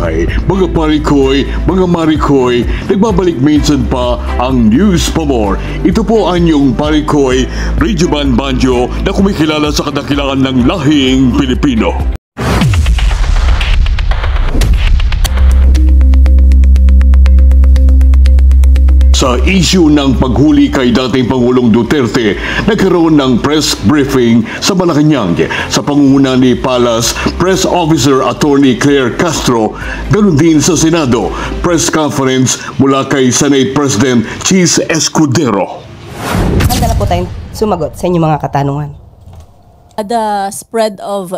Hi, mga parikoy, mga marikoy, nagbabalik minsan pa ang News pa More. Ito po ang inyong parikoy, Regiman Banjo, na kumikilala sa kadakilangan ng lahing Pilipino. Sa issue ng paghuli kay dating Pangulong Duterte, nagkaroon ng press briefing sa Malacanang sa pangunguna ni Palace Press Officer Attorney Claire Castro, ganoon din sa Senado, press conference mula kay Senate President Chis Escudero. Handa na po tayong sumagot sa inyong mga katanungan. The spread of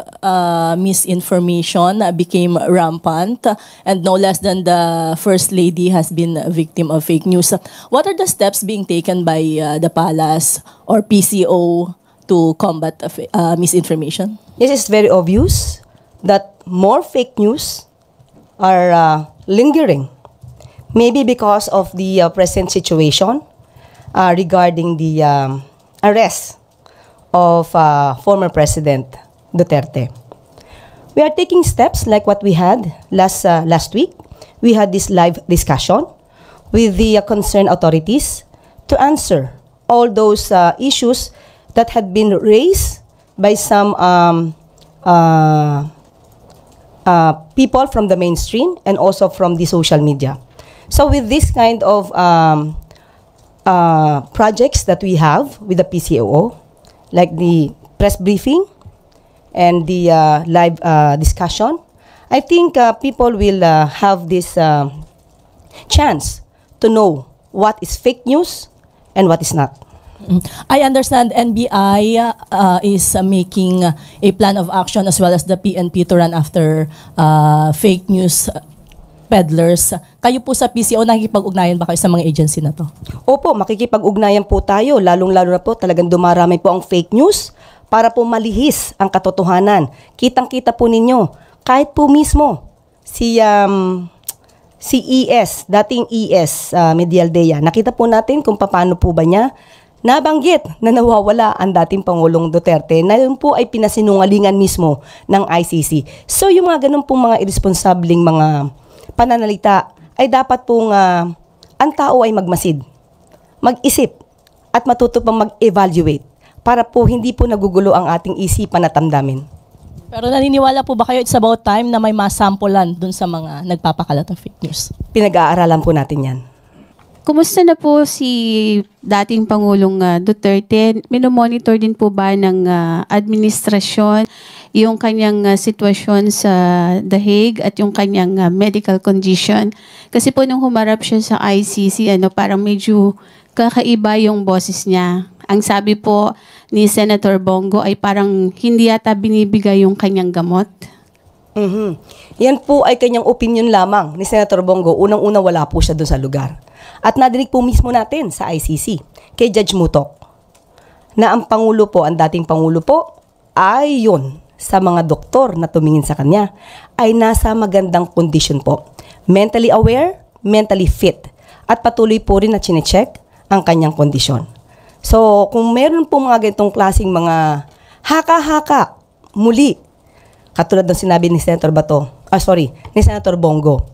misinformation became rampant, and no less than the First Lady has been a victim of fake news. What are the steps being taken by the Palace or PCO to combat misinformation? It is very obvious that more fake news are lingering. Maybe because of the present situation regarding the arrest of former President Duterte. We are taking steps like what we had last week. We had this live discussion with the concerned authorities to answer all those issues that had been raised by some people from the mainstream and also from the social media. So with this kind of projects that we have with the PCOO, like the press briefing and the live discussion, I think people will have this chance to know what is fake news and what is not. I understand NBI is making a plan of action as well as the PNP to run after fake news peddlers. Kayo po sa PCO, nakikipag-ugnayan ba kayo sa mga agency na to? Opo, makikipag-ugnayan po tayo. Lalong-lalo na po talagang dumarami po ang fake news para po malihis ang katotohanan. Kitang-kita po ninyo, kahit po mismo si ES, dating ES, Medialdea, nakita po natin kung paano po ba niya nabanggit na nawawala ang dating Pangulong Duterte na yun po ay pinasinungalingan mismo ng ICC. So yung mga ganun pong mga irresponsableng mga pananalita ay dapat pong ang tao ay magmasid, mag-isip at matuto pang mag-evaluate para po hindi po nagugulo ang ating isipan at damdamin. Pero naniniwala po ba kayo it's about time na may masampulan dun sa mga nagpapakalat ng fake news? Pinag-aaralan po natin yan. Kumusta na po si dating Pangulong Duterte? Minomonitor din po ba ng administrasyon yung kanyang sitwasyon sa The Hague at yung kanyang medical condition? Kasi po nung humarap siya sa ICC, parang medyo kakaiba yung boses niya. Ang sabi po ni Senator Bongo ay parang hindi yata binibigay yung kanyang gamot. Yan po ay kanyang opinion lamang ni Senator Bongo. Unang-una wala po siya doon sa lugar. At nadinig po mismo natin sa ICC kay Judge Mutok na ang Pangulo po, ang dating Pangulo po, ay yun sa mga doktor na tumingin sa kanya ay nasa magandang kondisyon po. Mentally aware, mentally fit. At patuloy po rin na chinecheck ang kanyang kondisyon. So kung meron po mga ganitong klaseng mga haka-haka muli, katulad ng sinabi ni Senator ni Senator Bongo,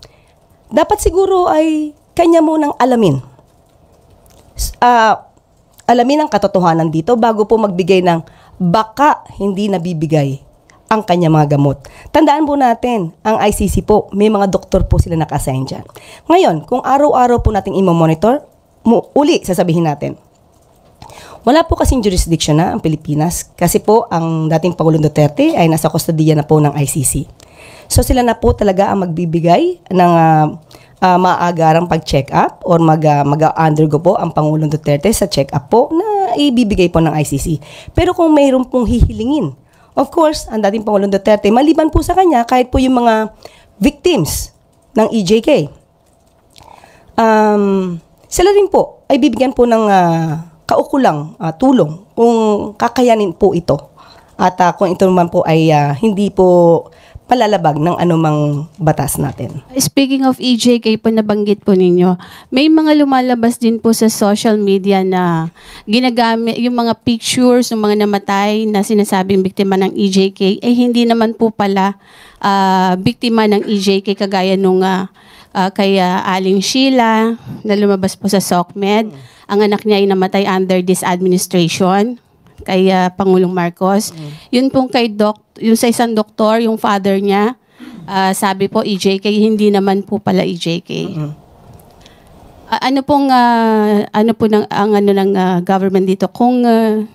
dapat siguro ay kanya munang alamin. Alamin ang katotohanan dito bago po magbigay ng baka hindi nabibigay ang kanya mga gamot. Tandaan po natin, ang ICC po, may mga doktor po sila naka-assign dyan. Ngayon, kung araw-araw po natin i-monitor, uli sasabihin natin, wala po kasing jurisdiction na ang Pilipinas kasi po ang dating Pangulong Duterte ay nasa kustodiya na po ng ICC. So sila na po talaga ang magbibigay ng maagarang pag-check up or mag-undergo po ang Pangulong Duterte sa check up po na ibibigay po ng ICC. Pero kung mayroon pong hihilingin, of course, ang dating Pangulong Duterte, maliban po sa kanya, kahit po yung mga victims ng EJK, sila rin po ay bibigyan po ng kaukulang tulong kung kakayanin po ito. At kung ito naman po ay hindi po palalabag ng anumang batas natin. Speaking of EJK po, nabanggit po ninyo, may mga lumalabas din po sa social media na ginagamit yung mga pictures ng mga namatay na sinasabing biktima ng EJK, hindi naman po pala biktima ng EJK kagaya nung kay Aling Sheila na lumabas po sa SOCMED. Ang anak niya ay namatay under this administration kay Pangulong Marcos. Yun pong kay yung sa isang doktor, yung father niya, sabi po EJK, hindi naman po pala EJK. Ano po ng government dito kung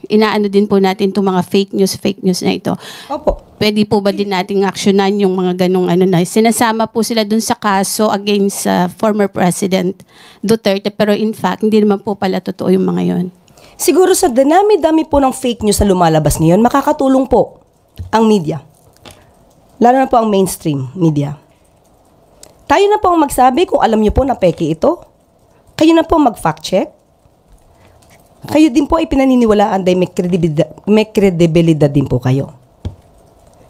inaano din po natin itong mga fake news na ito? Opo. Pwede po ba din nating aksyonan yung mga ganong na sinasama po sila dun sa kaso against former President Duterte, pero in fact hindi naman po pala totoo yung mga yon. Siguro sa dami-dami po ng fake news na lumalabas ngayon, makakatulong po ang media. Lalo na po ang mainstream media. Tayo na po ang magsabi kung alam niyo po na peke ito. Kayo na po mag-fact check. Kayo din po ay pinaniniwalaan dahil may kredibilidad din po kayo.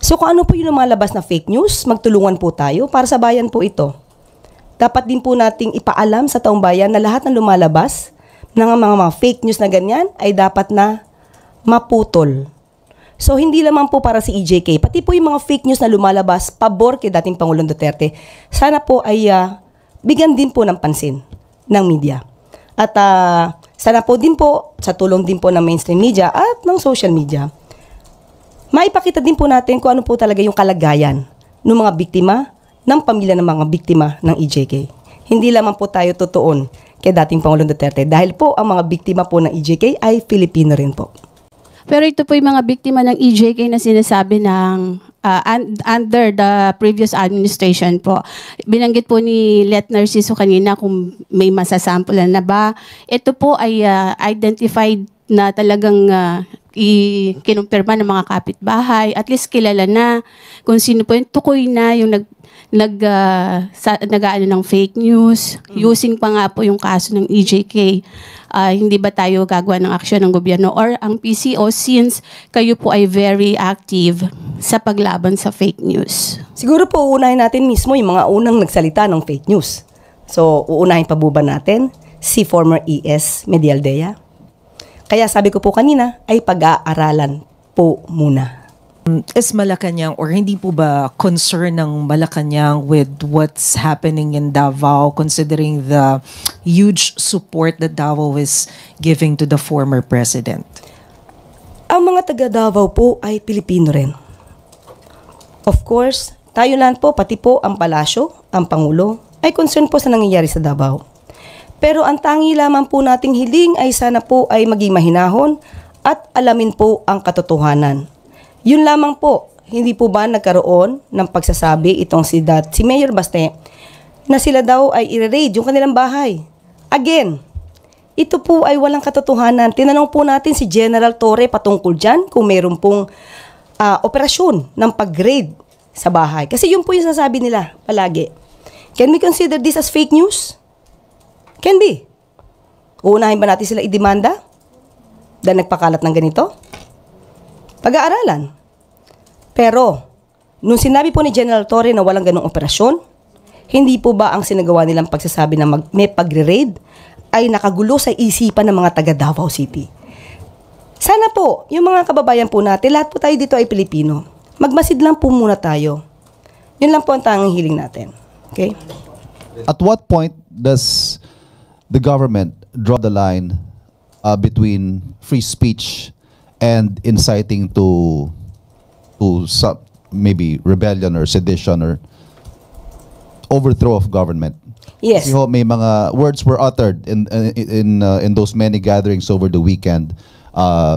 So kung ano po yung lumalabas na fake news, magtulungan po tayo para sa bayan po ito. Dapat din po nating ipaalam sa taong bayan na lahat ng lumalabas ng mga fake news na ganyan ay dapat na maputol. So hindi lamang po para si EJK, pati po yung mga fake news na lumalabas pabor kay dating Pangulong Duterte, sana po ay bigyan din po ng pansin ng media. At sana po din po, sa tulong din po ng mainstream media at ng social media, maipakita din po natin kung ano po talaga yung kalagayan ng mga biktima, ng pamilya ng mga biktima ng EJK. Hindi lamang po tayo tutuon kay dating Pangulong Duterte dahil po ang mga biktima po ng EJK ay Filipino rin po. Pero ito po yung mga biktima ng EJK na sinasabi ng under the previous administration po. Binanggit po ni Let Narciso kanina kung may masasampulan na ba. Ito po ay identified na talagang kinumpirma ng mga kapitbahay. At least kilala na kung sino po yung tukoy na yung nag-aano ng fake news. Using pa nga po yung kaso ng EJK. Hindi ba tayo gagawa ng aksyon ng gobyerno or ang PCO since kayo po ay very active sa paglaban sa fake news? Siguro po uunahin natin mismo yung mga unang nagsalita ng fake news. So uunahin pa ba natin si former ES Medialdea? Kaya sabi ko po kanina ay pag-aaralan po muna. Is Malacanang or hindi po ba concern ng Malacanang with what's happening in Davao considering the huge support that Davao is giving to the former president? Ang mga taga Davao po ay Pilipino rin. Of course, tayo lang po, pati po ang palasyo, ang Pangulo, ay concern po sa nangyayari sa Davao. Pero ang tangi lamang po nating hiling ay sana po ay maging mahinahon at alamin po ang katotohanan. Yun lamang po, hindi po ba nagkaroon ng pagsasabi itong si Mayor Baste na sila daw ay i-raid yung kanilang bahay. Again, ito po ay walang katotohanan. Tinanong po natin si General Torre patungkol dyan kung mayroon pong operasyon ng pag-raid sa bahay. Kasi yun po yung sasabi nila palagi. Can we consider this as fake news? Can be. Uunahin ba natin sila idemanda dahil nagpakalat ng ganito? Pag-aaralan. Pero, nung sinabi po ni General Torre na walang ganong operasyon, hindi po ba ang sinagawa nilang pagsasabi na may pagre-raid ay nakagulo sa isipan ng mga taga Davao City? Sana po, yung mga kababayan po natin, lahat po tayo dito ay Pilipino. Magmasid lang po muna tayo. Yun lang po ang tanging hiling natin. Okay? At what point does the government draw the line between free speech and inciting to some, maybe rebellion or sedition or overthrow of government? Yes. Kasi ho, may mga words were uttered in those many gatherings over the weekend.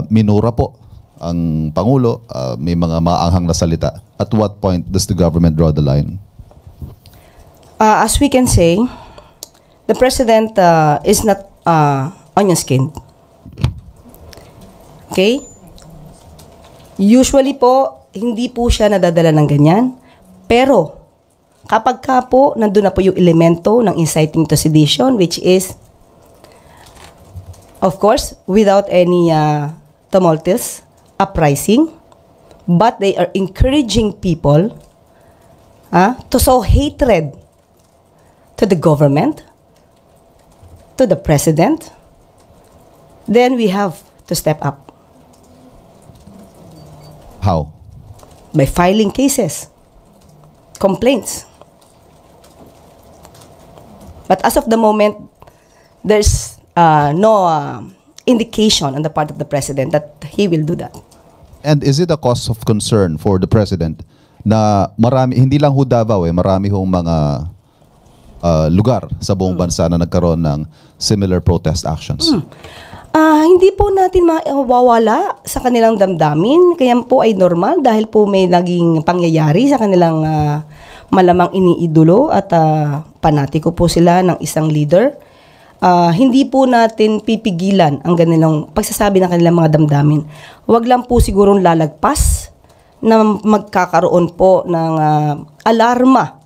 Minura po ang Pangulo, may mga maanghang na salita. At what point does the government draw the line? As we can say, the President is not onion-skinned. Okay? Usually po, hindi po siya nadadala ng ganyan. Pero, kapag ka po, nandun na po yung elemento ng inciting to sedition, which is, of course, without any tumultuous uprising, but they are encouraging people to sow hatred to the government, to the president, then we have to step up How? by filing cases, complaints. But as of the moment, there's no indication on the part of the president that he will do that. And is it a cause of concern for the president na marami, hindi lang ho Davao marami hong mga lugar sa buong bansa na nagkaroon ng similar protest actions? Hindi po natin mawawala sa kanilang damdamin. Kaya po ay normal dahil po may naging pangyayari sa kanilang malamang iniidolo at panatiko po sila ng isang leader. Hindi po natin pipigilan ang ganilang pagsasabi ng kanilang mga damdamin. Huwag lang po sigurong lalagpas na magkakaroon po ng alarma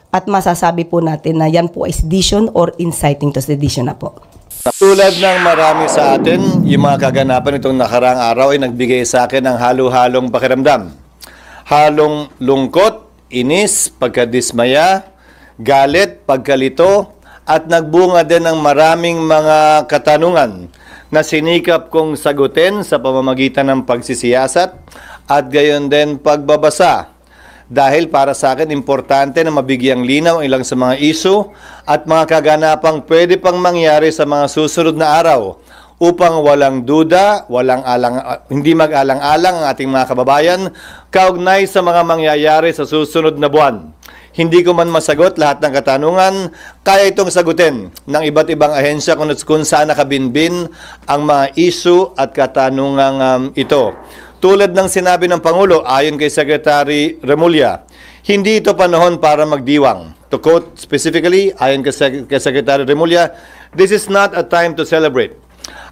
at masasabi po natin na yan po ay sedition or inciting to sedition na po. Tulad ng marami sa atin, yung mga kaganapan itong nakaraang araw ay nagbigay sa akin ng halo-halong pakiramdam. Halong lungkot, inis, pagkadismaya, galit, pagkalito, at nagbunga din ng maraming mga katanungan na sinikap kong sagutin sa pamamagitan ng pagsisiyasat at gayon din pagbabasa. Dahil para sa akin, importante na mabigyang linaw ang ilang sa mga isyu at mga kaganapang pwede pang mangyari sa mga susunod na araw upang walang duda, hindi mag-alang-alang ang ating mga kababayan kaugnay sa mga mangyayari sa susunod na buwan. Hindi ko man masagot lahat ng katanungan, kaya itong sagutin ng iba't ibang ahensya kung saan nakabinbin ang mga isyu at katanungang ito. Tulad ng sinabi ng Pangulo, ayon kay Secretary Remulla, hindi ito panahon para magdiwang. To quote specifically, ayon kay Secretary Remulla, this is not a time to celebrate.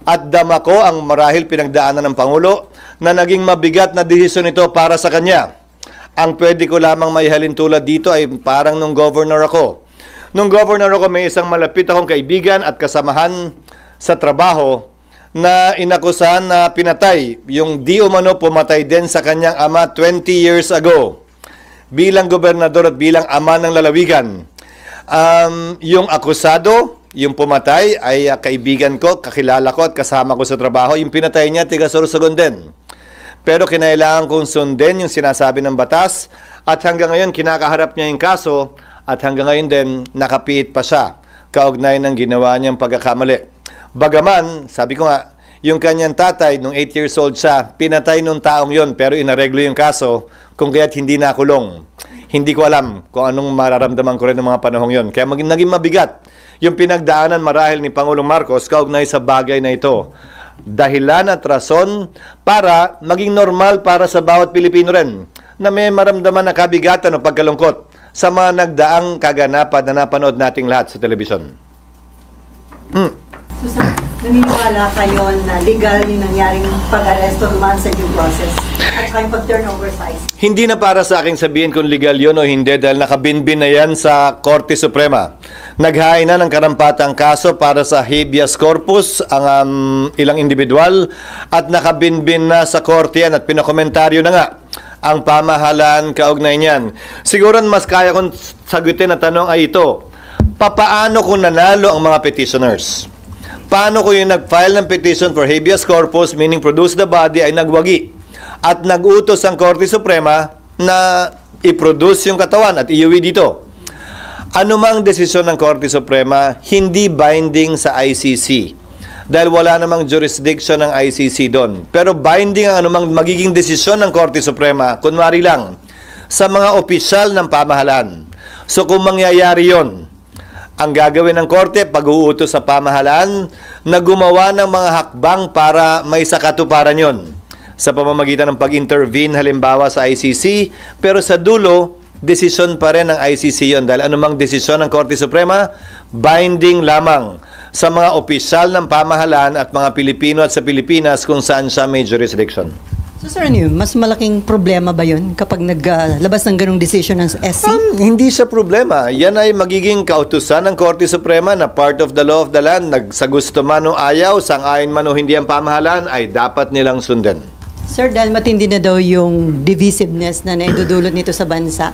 At dama ko ang marahil pinagdaanan ng Pangulo na naging mabigat na desisyon ito para sa kanya. Ang pwede ko lamang maihalin tulad dito ay parang nung governor ako. Nung governor ako, may isang malapit akong kaibigan at kasamahan sa trabaho na inakusahan na pinatay. Yung di umano pumatay din sa kanyang ama 20 years ago. Bilang gobernador at bilang ama ng lalawigan. Yung akusado, yung pumatay ay kaibigan ko, kakilala ko at kasama ko sa trabaho. Yung pinatay niya, tiga Sorsogon din. Pero kinailangan kong sundin yung sinasabi ng batas at hanggang ngayon kinakaharap niya yung kaso at hanggang ngayon din nakapiit pa siya kaugnay ng ginawa niyang pagkakamali. Bagaman, sabi ko nga, yung kanyang tatay, nung 8 years old siya, pinatay nung taong yon pero inareglo yung kaso kung kaya't hindi nakulong. Hindi ko alam kung anong mararamdaman ko rin ng mga panahong yon. Kaya naging mabigat yung pinagdaanan marahil ni Pangulong Marcos kaugnay sa bagay na ito. Dahilan at rason para maging normal para sa bawat Pilipino rin na may maramdaman na kabigatan o pagkalungkot sa mga nagdaang kaganapan na napanood nating lahat sa telebisyon. Susan, naniniwala kayo na legal yung nangyaring pag-aresto naman sa due process at kayong pag-turnover sa ICC? Hindi na para sa aking sabihin kung legal yun o hindi dahil nakabinbin na yan sa Korte Suprema. Naghain na ng karampatang kaso para sa habeas corpus ang ilang individual at nakabinbin na sa korte yan at pinakomentaryo na nga ang pamahalaan kaugnay niyan. Siguro mas kaya kong sagutin na tanong ay ito, papaano kung nanalo ang mga petitioners? Paano kung yung nag-file ng petition for habeas corpus, meaning produce the body, ay nagwagi at nag-utos ang Korte Suprema na i-produce yung katawan at iuwi dito? Anumang desisyon ng Korte Suprema, hindi binding sa ICC. Dahil wala namang jurisdiction ng ICC doon. Pero binding ang anumang magiging desisyon ng Korte Suprema, kunwari lang, sa mga opisyal ng pamahalaan. So kung mangyayari yon, ang gagawin ng Korte, pag-uutos sa pamahalaan na gumawa ng mga hakbang para may sakatuparan yon sa pamamagitan ng pag-intervene halimbawa sa ICC, pero sa dulo, desisyon pa rin ng ICC yon dahil anumang desisyon ng Korte Suprema, binding lamang sa mga opisyal ng pamahalaan at mga Pilipino at sa Pilipinas kung saan siya may jurisdiction. So sir, mas malaking problema ba yun kapag naglabas ng ganong decision ng SC? Hindi siya problema. Yan ay magiging kautusan ng Korte Suprema na part of the law of the land. Sa gusto man o ayaw, sang-ayon man o hindi ang pamahalaan, ay dapat nilang sundin. Sir, dahil matindi na daw yung divisiveness na naidudulot nito sa bansa,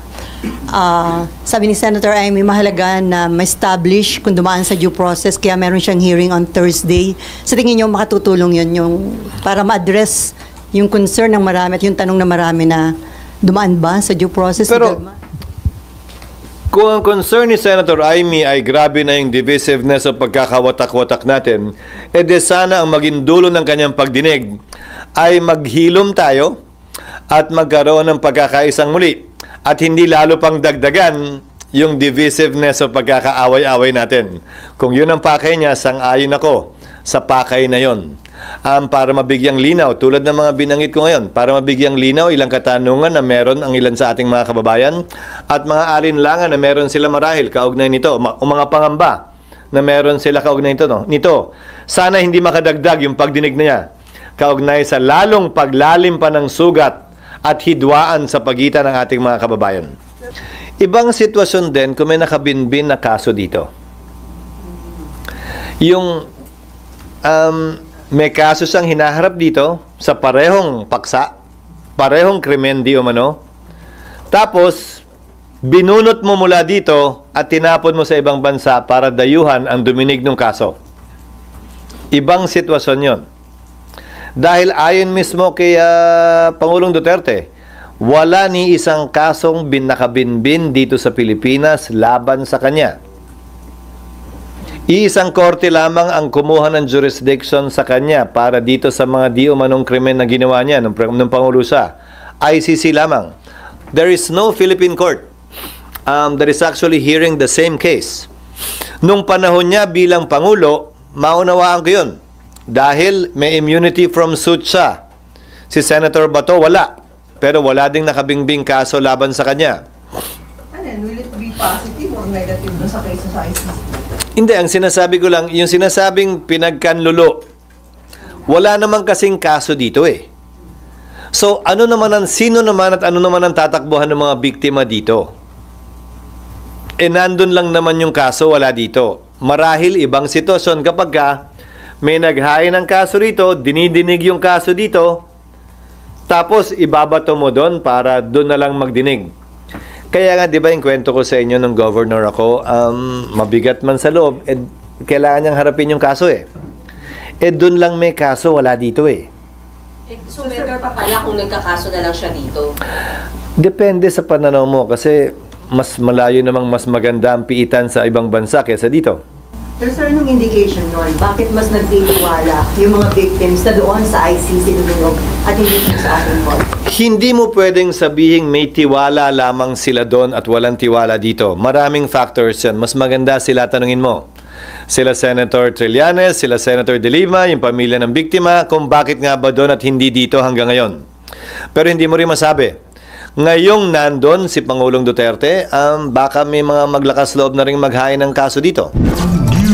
sabi ni Senator Amy, mahalaga na ma-establish kung dumaan sa due process, kaya meron siyang hearing on Thursday. Sa tingin niyo, makatutulong yun yung, para ma-address yung concern ng marami at yung tanong ng marami na dumaan ba sa due process? Pero, kung ang concern ni Senator Amy ay grabe na yung divisiveness o pagkakawatak-watak natin, edi sana ang maging dulo ng kanyang pagdinig ay maghilom tayo at magkaroon ng pagkakaisang muli at hindi lalo pang dagdagan yung divisiveness o pagkakaaway-away natin. Kung yun ang pakay niya, sang-ayon ako sa pakay na yon. Para mabigyang linaw, tulad ng mga binanggit ko ngayon, para mabigyang linaw ilang katanungan na meron ang ilan sa ating mga kababayan at mga alinlangan na meron sila marahil kaugnay nito, o mga pangamba na meron sila kaugnay nito. Sana hindi makadagdag yung pagdinig na niya kaugnay sa lalong paglalim pa ng sugat at hidwaan sa pagitan ng ating mga kababayan. Ibang sitwasyon din kung may nakabinbin na kaso dito. Yung may kaso siyang hinaharap dito sa parehong paksa, parehong krimen di umano, tapos binunot mo mula dito at tinapon mo sa ibang bansa para dayuhan ang duminig ng kaso. Ibang sitwasyon yon. Dahil ayon mismo kay Pangulong Duterte, wala ni isang kasong nakabinbin dito sa Pilipinas laban sa kanya. Iisang korte lamang ang kumuha ng jurisdiction sa kanya para dito sa mga di umanong krimen na ginawa niya nung Pangulo siya. ICC lamang. There is no Philippine court that is actually hearing the same case. Nung panahon niya bilang Pangulo, maunawaan ko yun. Dahil may immunity from suit siya. Si Senator Bato, wala. Pero wala ding nakabingbing kaso laban sa kanya. Will it be positive or negative sa case sa ICC? Hindi, ang sinasabi ko lang, yung sinasabing pinagkanlulo, wala naman kasing kaso dito eh. So, sino naman at ano naman ang tatakbuhan ng mga biktima dito? Nandun lang naman yung kaso, wala dito. Marahil ibang sitwasyon kapag may naghain ng kaso rito, dinidinig yung kaso dito, tapos ibabato mo doon para doon na lang magdinig. Kaya nga, di ba yung kwento ko sa inyo ng governor ako, mabigat man sa loob, kailangan niyang harapin yung kaso eh. Doon lang may kaso, wala dito eh. So better pa pala kung nagkakaso na lang siya dito? Depende sa pananaw mo kasi mas malayo namang mas maganda ang piitan sa ibang bansa kaysa dito. Pero sir, anong indication nun? Bakit mas nagtitiwala yung mga victims na doon sa ICC Lumilog at hindi sa ating court? Hindi mo pwedeng sabihing may tiwala lamang sila doon at walang tiwala dito. Maraming factors yan. Mas maganda sila tanungin mo. Sila Senator Trillanes, sila Senator De Lima, yung pamilya ng biktima, kung bakit nga ba doon at hindi dito hanggang ngayon. Pero hindi mo rin masabi. Ngayong nandun si Pangulong Duterte, baka may mga maglakas loob na rin maghain ng kaso dito.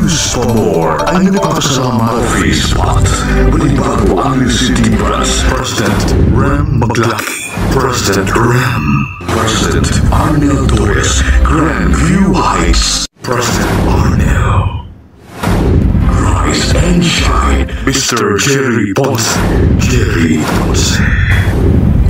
News for more ay nagpapasalamat Facebook. Balibago ang City Press. President Rem Maglaki. President Rem. President Arnel Torres. Grandview Heights. President Arnel. Rise and shine. Mr. Jerry Ponce. Jerry Ponce.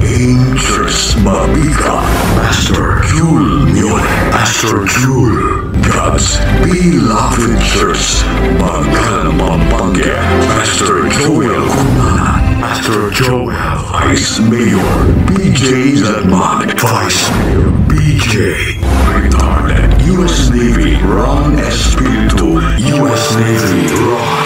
Angels Mabiga. Pastor Jule Mule. Pastor Jule. God's Beloved Church, Magkalamampange, Pastor Joel Kunanan, Pastor Joel, Vice Mayor, BJ Zanmag, Vice Mayor, BJ, Retired U.S. Navy, Ron Espiritu, U.S. Navy, Ron.